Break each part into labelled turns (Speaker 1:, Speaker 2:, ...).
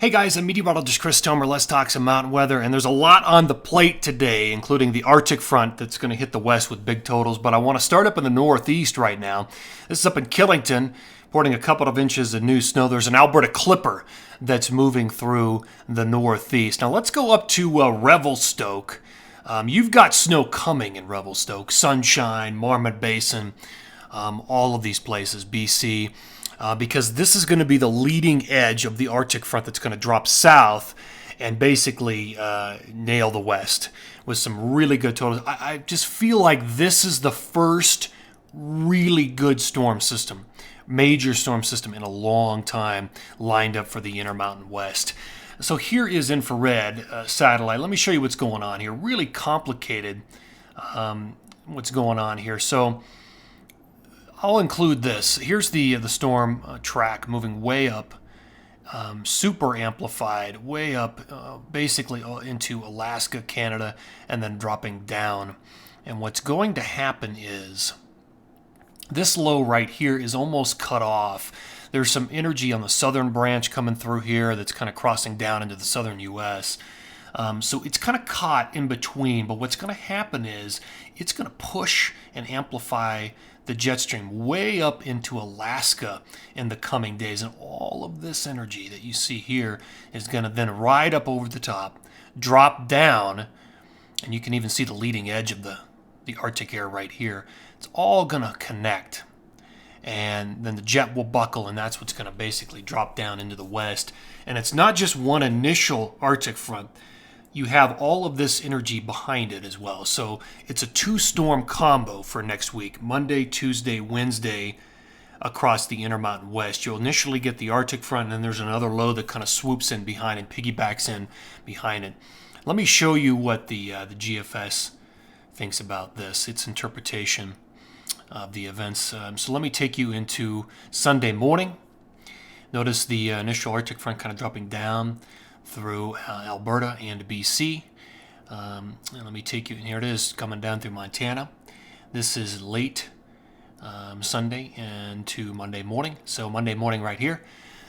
Speaker 1: Hey guys, I'm Meteorologist Chris Tomer. Let's talk some mountain weather. And there's a lot on the plate today, including the Arctic front that's going to hit the west with big totals. But I want to start up in the northeast right now. This is up in Killington, reporting a couple of inches of new snow. There's an Alberta clipper that's moving through the northeast. Now let's go up to Revelstoke. You've got snow coming in Revelstoke, Sunshine, Marmot Basin, all of these places, BC. Because this is going to be the leading edge of the Arctic front that's going to drop south and basically nail the west with some really good totals. I just feel like this is the first really good storm system, major storm system in a long time lined up for the Intermountain West. So here is infrared satellite. Let me show you what's going on here. Really complicated what's going on here. So I'll include this. Here's the storm track moving way up, super amplified, way up, basically into Alaska, Canada, and then dropping down. And what's going to happen is this low right here is almost cut off. There's some energy on the southern branch coming through here that's kind of crossing down into the southern U.S. So it's kind of caught in between, but what's going to happen is it's going to push and amplify the jet stream way up into Alaska in the coming days. And all of this energy that you see here is going to then ride up over the top, drop down, and you can even see the leading edge of the Arctic air right here. It's all going to connect. And then the jet will buckle, and that's what's going to basically drop down into the west. And it's not just one initial Arctic front. You have all of this energy behind it as well. So it's a two-storm combo for next week, Monday, Tuesday, Wednesday, across the Intermountain West. You'll initially get the Arctic front, and then there's another low that kind of swoops in behind and piggybacks in behind it. Let me show you what the GFS thinks about this, its interpretation of the events. So let me take you into Sunday morning. Notice the initial Arctic front kind of dropping down through Alberta and BC. And let me take you, and here it is, coming down through Montana. This is late Sunday and to Monday morning. So Monday morning right here,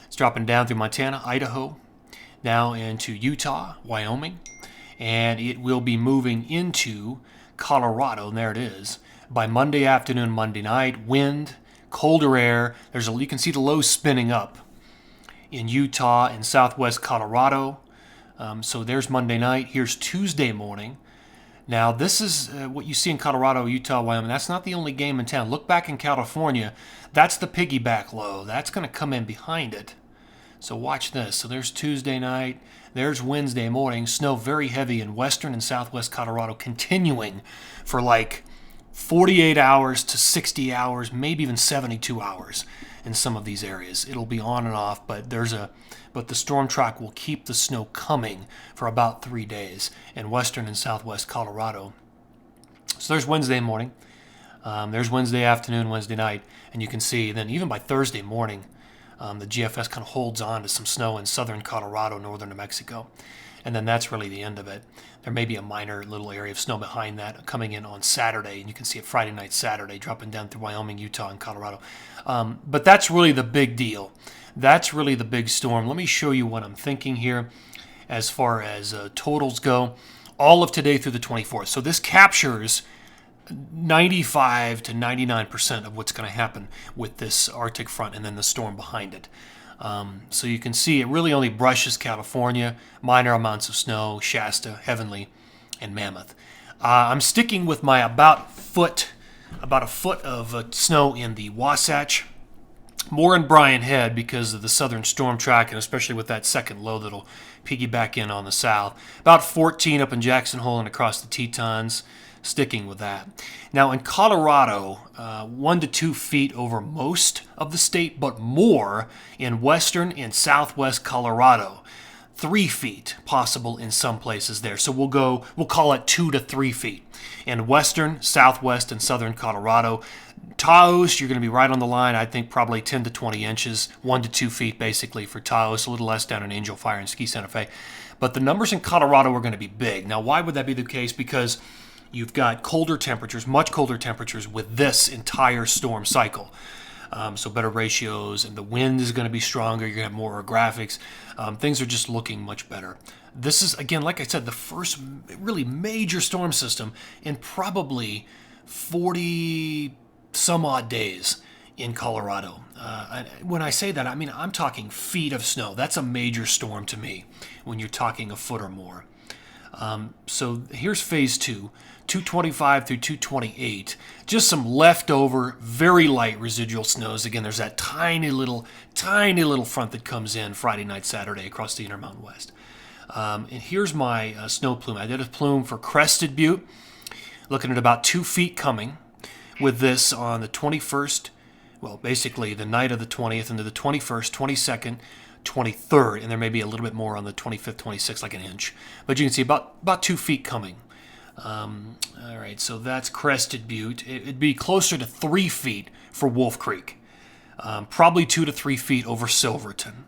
Speaker 1: it's dropping down through Montana, Idaho, now into Utah, Wyoming, and it will be moving into Colorado, and there it is, by Monday afternoon, Monday night. Wind, colder air. You can see the low spinning up in Utah and southwest Colorado. So there's Monday night. Here's Tuesday morning. Now, this is what you see in Colorado, Utah, Wyoming. That's not the only game in town. Look back in California. That's the piggyback low. That's going to come in behind it. So watch this. So there's Tuesday night. There's Wednesday morning. Snow very heavy in western and southwest Colorado, continuing for like 48 hours to 60 hours, maybe even 72 hours. In some of these areas, it'll be on and off, but the storm track will keep the snow coming for about 3 days in western and southwest Colorado. So there's Wednesday morning, there's Wednesday afternoon, Wednesday night, and you can see then even by Thursday morning, the GFS kind of holds on to some snow in southern Colorado, northern New Mexico, and then that's really the end of it. There may be a minor little area of snow behind that coming in on Saturday, and you can see it Friday night, Saturday, dropping down through Wyoming, Utah, and Colorado. But that's really the big deal. That's really the big storm. Let me show you what I'm thinking here as far as totals go. All of today through the 24th. So this captures 95 to 99% of what's going to happen with this Arctic front and then the storm behind it. So you can see it really only brushes California, minor amounts of snow, Shasta, Heavenly, and Mammoth. I'm sticking with my about a foot of snow in the Wasatch, more in Bryan Head because of the southern storm track, and especially with that second low that'll piggyback in on the south. About 14 up in Jackson Hole and across the Tetons. Sticking with that. Now in Colorado, 1 to 2 feet over most of the state, but more in western and southwest Colorado. 3 feet possible in some places there. So we'll call it 2 to 3 feet. In western, southwest, and southern Colorado. Taos, you're going to be right on the line. I think probably 10 to 20 inches, 1 to 2 feet basically for Taos, a little less down in Angel Fire and Ski Santa Fe. But the numbers in Colorado are going to be big. Now why would that be the case? Because you've got colder temperatures, much colder temperatures with this entire storm cycle. so better ratios, and the wind is going to be stronger. You're going to have more graphics. Things are just looking much better. This is, again, like I said, the first really major storm system in probably 40 some odd days in Colorado. When I say that, I mean, I'm talking feet of snow. That's a major storm to me when you're talking a foot or more. So here's phase 2, 225 through 228. Just some leftover, very light residual snows. Again, there's that tiny little front that comes in Friday night, Saturday across the Intermountain West. And here's my snow plume. I did a plume for Crested Butte, looking at about 2 feet coming with this on the 21st, well, basically the night of the 20th into the 21st, 22nd, 23rd, and there may be a little bit more on the 25th, 26th, like an inch. But you can see about 2 feet coming. All right, so that's Crested Butte. It'd be closer to 3 feet for Wolf Creek. Probably 2 to 3 feet over Silverton.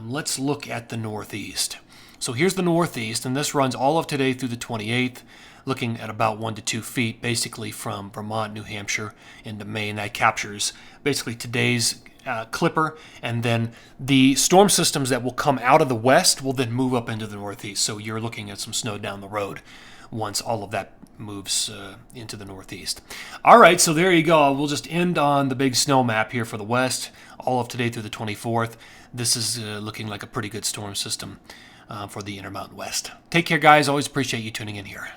Speaker 1: Let's look at the Northeast. So here's the Northeast, and this runs all of today through the 28th, looking at about 1 to 2 feet, basically from Vermont, New Hampshire, into Maine. That captures basically today's clipper, and then the storm systems that will come out of the west will then move up into the Northeast. So you're looking at some snow down the road once all of that moves into the Northeast. All right, so there you go. We'll just end on the big snow map here for the west, all of today through the 24th. This is looking like a pretty good storm system for the Intermountain West. Take care, guys. Always appreciate you tuning in here.